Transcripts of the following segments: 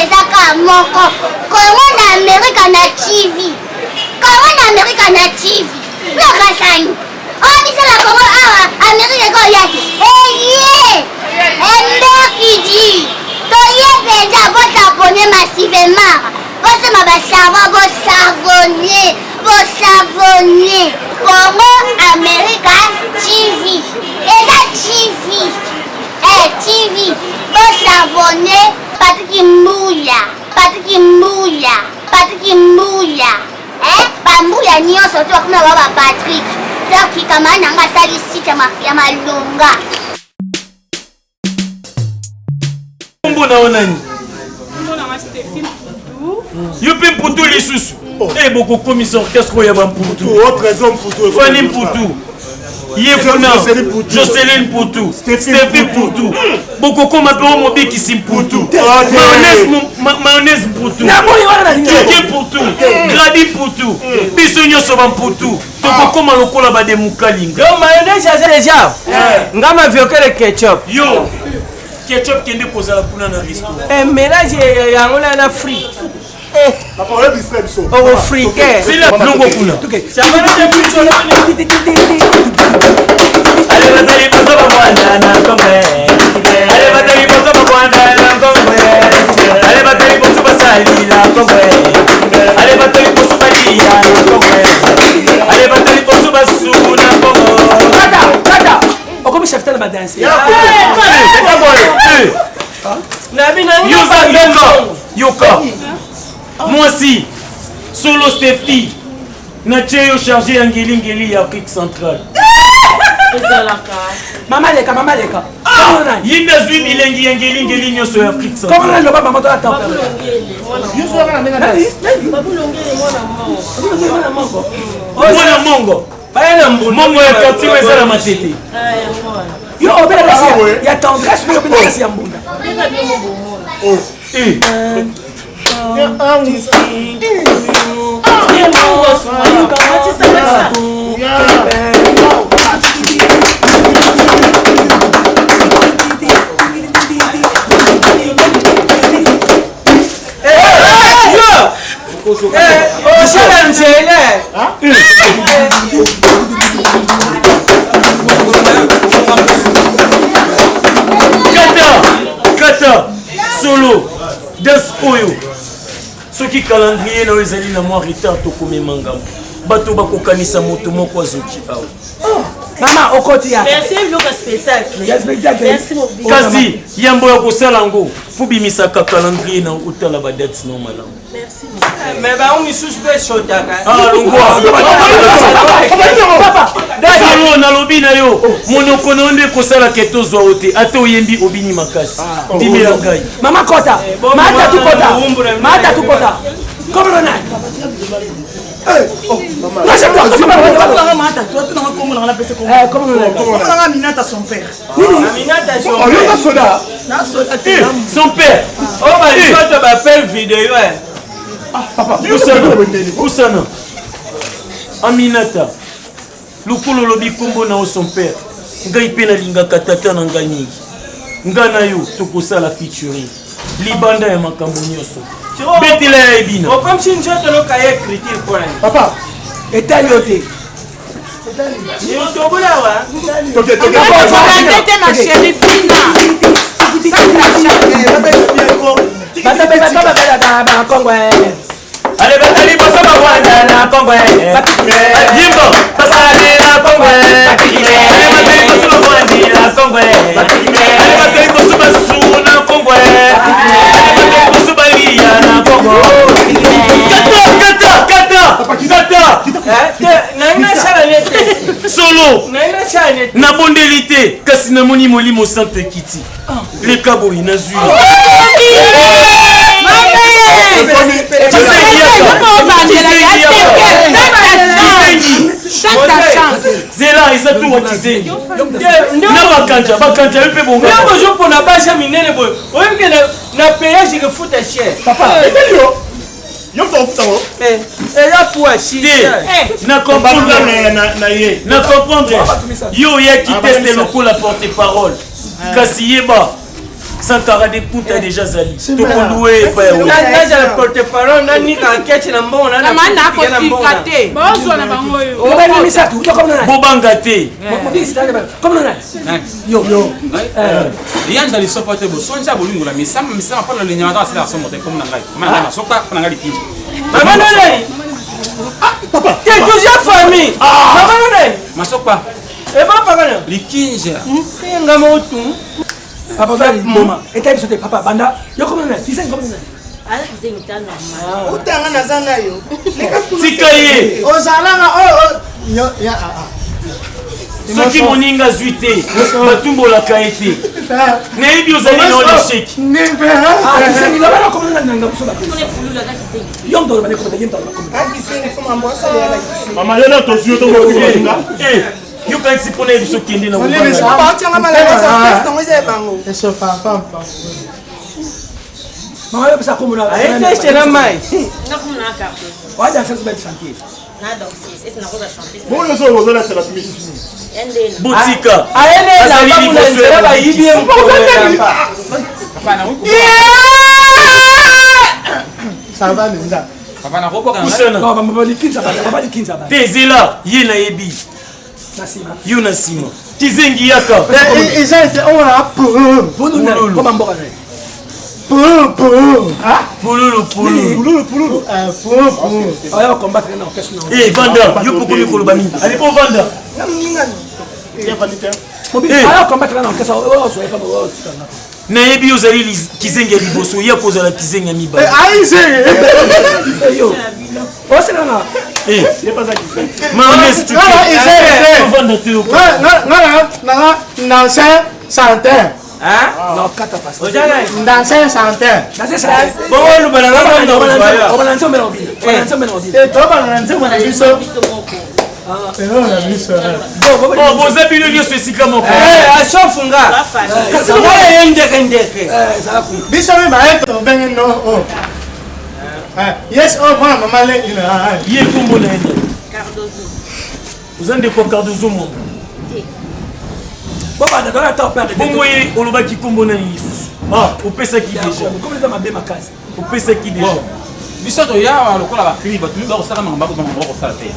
ezaka moko Congo na Amerika na TV Congo na Amerika na TV nakasani bisala Congo awa Amerika ko yaki Mbekiji toye penza bosabone massivement bosema basava bosavone Congo Amerika TV eza TV TV bosavone Patrick Mbuya bambuya nyonso to kuna baba Patrick donc kama nanga sali site ya malonga mbona onani Yupi Mputu lisusu beaucoup commission orchestre ya Mputu Fanny Mputu Yefuna Jocelyn Mputu Steffi Mputu beaucoup comme apéro mobiki si Mputu mayonnaise Mputu Kiki Mputu Gradi Mputu biso nyonso ba Mputu toko koma lokola ba de mukalinga yo mayonnaise ya déjà ngama viokele ketchup yo ketchup kende kozala kuna na restaurant mélange yango na frite papa on est biso o frite c'est la longo kuna allez batali poso ba bwana na kombe allez batali poso ba bwana na kombe allez batali poso ba sali na kombe allez batali poso ba dia na kombe allez batali poso ba su na kombe kata okomi chef tena ba danser Yoka moi aussi solo Steffi na cheyo chargé ngeli ya Afrique centrale mama leka yinda zwi bilengi ngeli nyoso ya Afrique centrale comment le baba moto attend mwana mongo bayana mongo ya quartier ezala matete yo obela basi ya tendresse mais obela basi ya mbunda Kata solo des oyo soki calendrier na ezali na moi retard to komemanga bato bakokanisa moto moko azoki awa mama okoti ya merci loka spectacle merci mon kasi yambo ya kosala ngo fubimisaka calendrier na otala ba dates no malamu merci mais ba on misusu pe shotaka longwa solo na lobi na yo monoko na onde kosala ketozwa ote ate oyembi obini makasi timela ngai mama kota mata tu kota comment on a son père Kusana Aminata Lukulu lobi kombo na son père ngai pe na lingaka tata na ngai mingi nga na yo tokosala featuring libanda ya makambo nyonso betela ya ebina comme si njoto loka ya écriture pour elle papa etali ote ni tobula wa tete ma chérie fina bata Congo allez batali bosa ba wanda na Congo yimbo basali na Congo allez batali bosa ba wanda na Congo allez batali bosa ba su na Congo allez batali bosa ba lia na Congo solo na bondelité kasi na moni molimo sante kiti le kabo inazui zela eza tu wakizengi na bakanja mpe bonga yo pona basha minene boy oyemke na péage que fout cher papa etelio yo to futa wo ya pour chier na comprendre na comprendre yo ya qui teste lokola porte parole kasi yeba Sankara de Punta déjà Zali. Tokonloué pas où. Naja la porte-parole nani ka keche na mbona na mana ko sikate. Bozo na bango yo. O ba ni misatu to comme na. Bobangate. Comme na. Yo. Yanza li sopote bo sonja bolingo la misama pa la linya dans la somo te comme na ngai. Mana soka na ngai ki. Maman nani? Papa. T'es toujours famille. Maman nani? Masokpa. E ba pagana. Likinja. Nga motu. Papa va mama. Et t'as dit papa banda. Yo comme na. Tu sais comme na. Ala kizengi tano normal. Utanga na zana yo. Tikaye. Ozalanga yo ya Soki moninga zuite. Batumbo la kaete. Naibi ozali na l'échec. Ah, tu sais il a pas comme na nga so ba. On est pour la kizengi. Yom do ba ne comme yom do comme. akisengi kama mbosa ya la Mama yena to sio to ko kinga. Yo kan si pone biso kende na Olele bobanga. sa ba tanga mala ya sa test ngwe bango. Eso papa. Mama yo pesa comme na. Nga kumna cardo. Waja sasa ba chantier. Na donc c'est na koza chanter. Bon yo so go la c'est la timi. Endena. Botika. Aene la ba muna nzela ba yibi mpo. Papa na huko. Ça va nenda. Papa na huko kana. Kusana. Non, mama likinza ba. Tezela ye na yebi. Nasima. Yo na sima. Kizengi yaka. Ils étaient on a Bunu na comme mboka na. Pululu. Aya combattre na orchestre na. Eh Vanda, yo poko mi koloba mingi. Allez pour Vanda. Il va dire. Aya combattre na orchestre. Oh, so pas bon. Na yebi ozali kizengi liboso ya kozala kizengi miba. Yo. O c'est là. Eh, C'est pas ça qui fait. Mames tu. Vanda tu. Non, c'est santé. Hein? Non, kata passe. Dans c'est santé. That's it. Bon lu bana na ndo baya. On va lancer on Et toi on a dit on a vu ça. Biso moko. Et on a vu ça. Oh, boza bino nyonso esika moko. Achofunga. La famille. Kasi ngale ndeke. Ça ku. Bisa me ba eto ben no. Yes, oh maman le ina. Ye kombo na ene. Cardozo. Ozande ko Cardozo mo. Bon ba na ta perdre. Bongo ye olobaki kombo na Yesu. Ah, opesaki déjà. Comme les ma makasi. Opesaki déjà. Biso to ya lokola ba kri ba tuli ba ko sala mangamba ko ko sala te.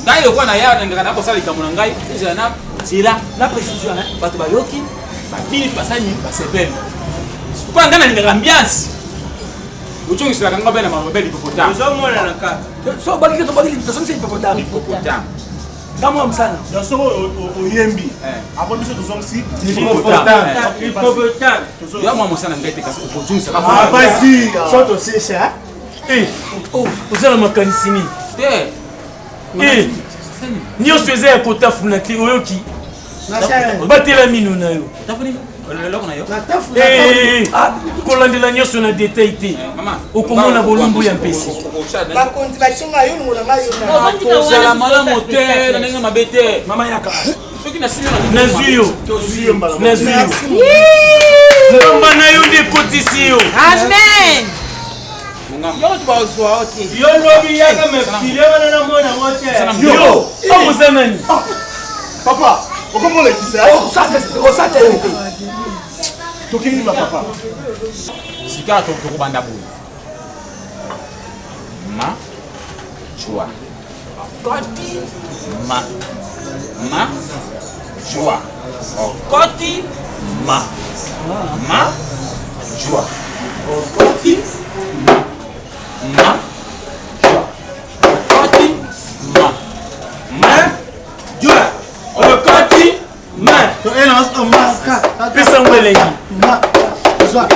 Ngai yo kwa na ya ngaka na ko sala kamuna ngai. Eza na tila La précision hein. bato bayoki bakili basani basepele. Kwa ngana ni ambiance. Uchungi sila kanga bena mabeli popota. Uzomona na ka. So ba kito ba kito so c'est popota. Popota. Kama msana. Dans ce au Yembi. Après biso to som si. Popota. Ya mwa mosana ngete kasi uchungi sila. Ah vas-y. Saute aussi ça. Eh, oh, ozala makanisini. Te. Eh, nyonso eza ya kotafuna te oyoki. Na chaîne. Batela mino na yo. Tafuni. Leloko na yo. Na tafu. Kolandela nyonso na detail te. Mama. Okomona bolumbu ya mpesi. bakonzi batinga yo ngona ngayo na. Kozala malamu te na ndenge mabe te. Mama yaka. Soki na simi Nazwi yo. Nazwi yo. Mamba na yo nde ekotisi yo. Amen. Yo tu ba oswa oti. Yo lobi yaka me file wana na mona wote. Yo, okoza nani? Papa, on comprend les qui ça? Oh ça c'est. Tokini ma papa. Sika to ko banda bu. Ma. Joie. Koti. Ma. Joie. Koti. Ma. Joie. Koti. Ma. Joie. Koti. Joie. Koti. To elas ma. Pesa mwelengi. Ma. Joie.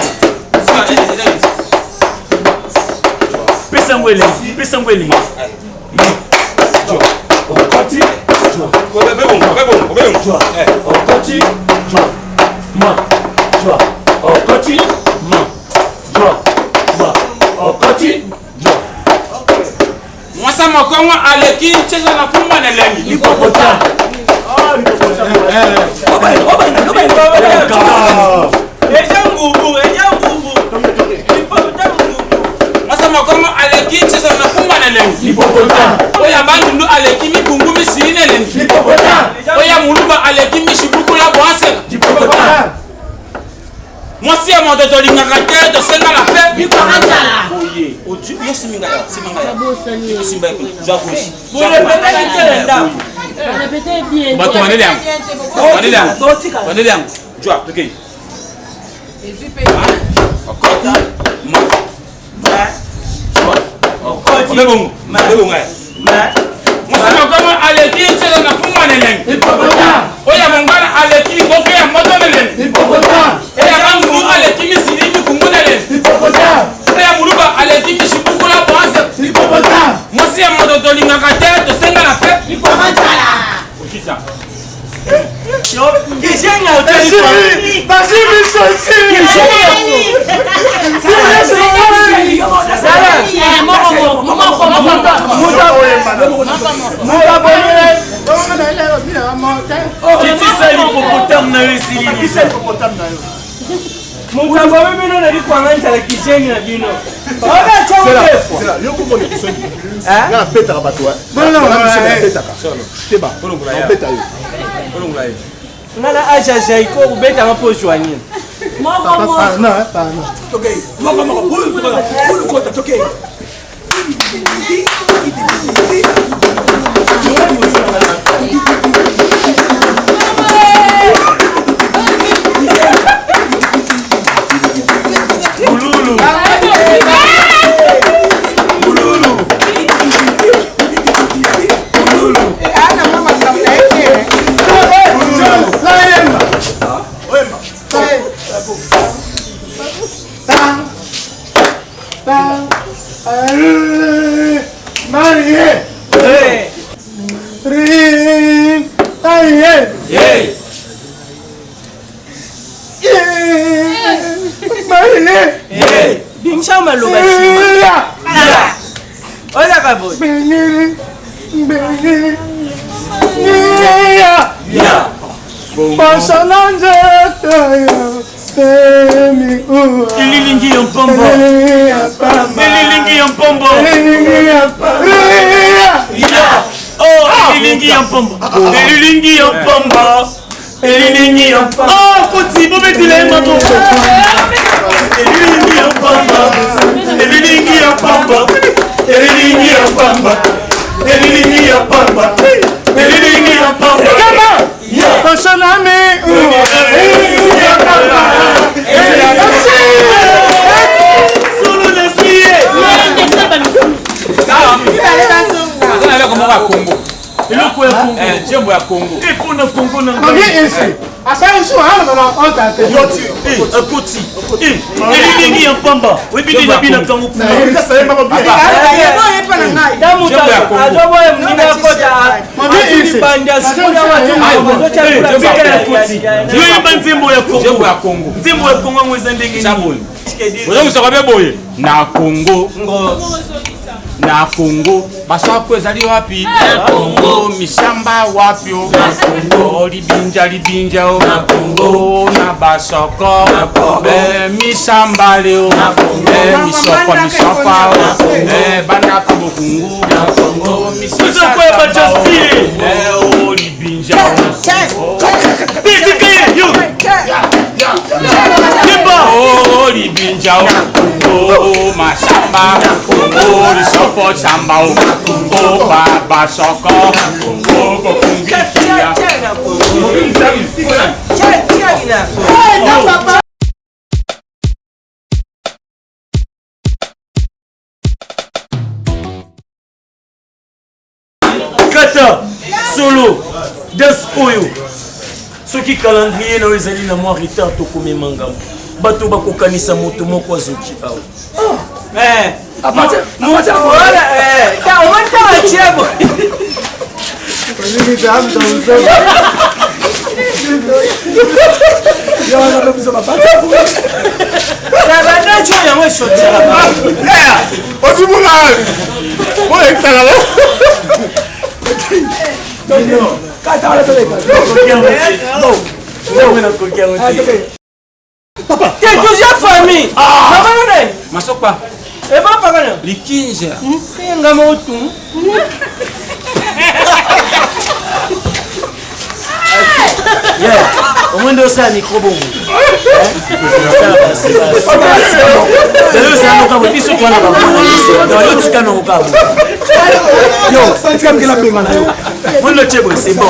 Pesa mwelengi. Pesa mwelengi. Okoti. Okoti. Ma. Joie. Okoti. Ma. Joie. Okoti. Mwasa makongo aleki cheza na fumba na lengi. Hippopotam. Mwasa makongo aleki cheza na fumba na lengi. Oya bandu aleki mibungu misine lengi. Oya muluba aleki mishibuku la bwase. Moi si à mon dodo lingaka to senga la paix. Bikwamantala. Oye, oju, yo siminga ya. Yo simba ko. J'accroche. Vous répétez l'intérêt. Répétez bien. Ba to anele yangu. Anele yangu. Anele yangu. Joa, OK. Okota. Ma. Okoti. Lebongo. Lebongo. Mosana kama aleki tsela na puma neleng. Oya mongana aleki boke ya moto neleng. Oya bangu aleki misini mikungu neleng. Oya muluba aleki kishibukula boase. Mosi ya moto tolingaka te to senga na pe. Okita. Yo, kijenga utali. Basi misonsi. Nana acha jaiko kubeta mapo joignir. Elilingi Yampombo. Elilingi Yampombo. Oh, Elilingi Yampombo. Elilingi Yampombo. Elilingi Yampombo. Oh, Koti, bobetile mato. Elilingi Yampombo. Elilingi Yampombo. Elilingi Yampombo. Elilingi Yampombo. Elilingi Yampombo. Personami. Solo nasiye. Congo. Eloko ya Congo. Jembo ya Congo. Et pour le Congo na Mami ese. Asa isu hala na onta te. Yoti. Akoti. Elilingi Yampombo. Webidi na bina kango kuma. Eka sa yema bien. Nzembo ya Congo. Nzembo ya Congo mweza ndenge Sabuni. Boye na Congo. Na Congo basako ezali wapi? Na Congo misamba wapi? Na Congo libinja na Congo na basoko misamba leo na Congo misoko bana kabukungu na Congo misamba ya bajastire libinja oh libinja oh masamba oh lisoko samba oh baba soko oh bokungia kata solo des oyo soki calendrier na ezali na mwa retard tokomema ngambo bato bakokanisa moto moko azoki awa Papa, t'es deuxième famille. Masokpa. Et pas par là. Likinja. Au moins de ça, micro bon. C'est bon.